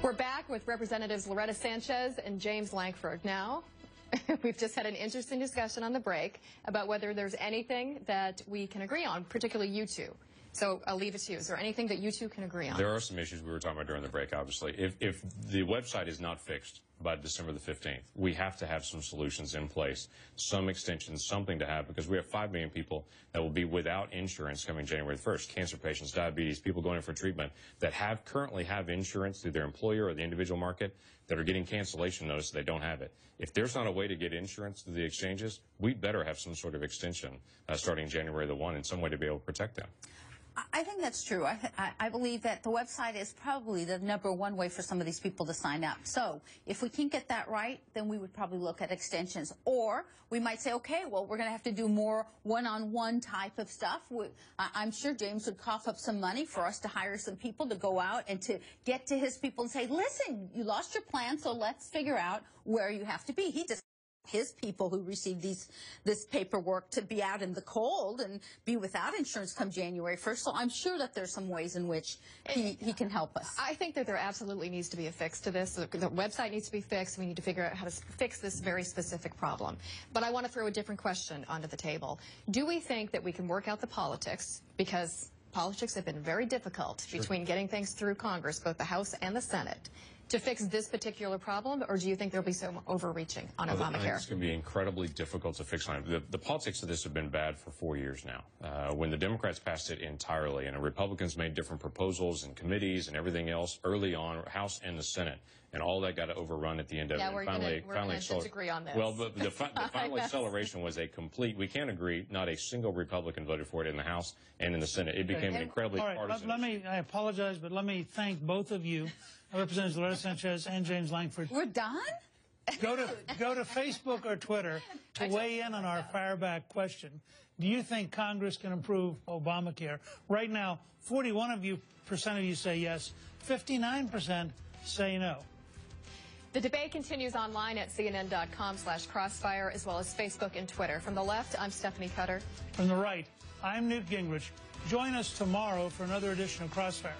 We're back with Representatives Loretta Sanchez and James Lankford. Now, we've just had an interesting discussion on the break about whether there's anything that we can agree on, particularly you two. So I'll leave it to you. Is there anything that you two can agree on? There are some issues we were talking about during the break, obviously. If the website is not fixed by December the 15th, we have to have some solutions in place, some extensions, something to have, because we have 5 million people that will be without insurance coming January 1st. Cancer patients, diabetes, people going in for treatment that currently have insurance through their employer or the individual market that are getting cancellation notice they don't have it. If there's not a way to get insurance through the exchanges, we better have some sort of extension starting January the 1 in some way to be able to protect them. I think that's true. I believe that the website is probably the #1 way for some of these people to sign up. So if we can't get that right, then we would probably look at extensions. Or we might say, okay, well, we're going to have to do more one-on-one type of stuff. I'm sure James would cough up some money for us to hire some people to go out and to get to his people and say, listen, you lost your plan, so let's figure out where you have to be. He just his people who receive this paperwork to be out in the cold and be without insurance come January 1st. So I'm sure that there's some ways in which he can help us. I think that there absolutely needs to be a fix to this. The website needs to be fixed. We need to figure out how to fix this very specific problem. But I want to throw a different question onto the table. Do we think that we can work out the politics? Because politics have been very difficult between getting things through Congress, both the House and the Senate, to fix this particular problem, or do you think there'll be some overreaching on Obamacare? I think it's going to be incredibly difficult to fix. The politics of this have been bad for 4 years now. When the Democrats passed it entirely, and the Republicans made different proposals and committees and everything else early on, House and the Senate, and all that got overrun at the end of it. We're going to disagree on this. Well, the final acceleration was a complete, we can't agree, not a single Republican voted for it in the House and in the Senate. It became an incredibly partisan issue. I apologize, but let me thank both of you, Representatives Loretta Sanchez and James Lankford. We're done? Go to Facebook or Twitter to weigh in on our fireback question. Do you think Congress can improve Obamacare? Right now, 41% of you say yes, 59% say no. The debate continues online at cnn.com/crossfire, as well as Facebook and Twitter. From the left, I'm Stephanie Cutter. From the right, I'm Newt Gingrich. Join us tomorrow for another edition of Crossfire.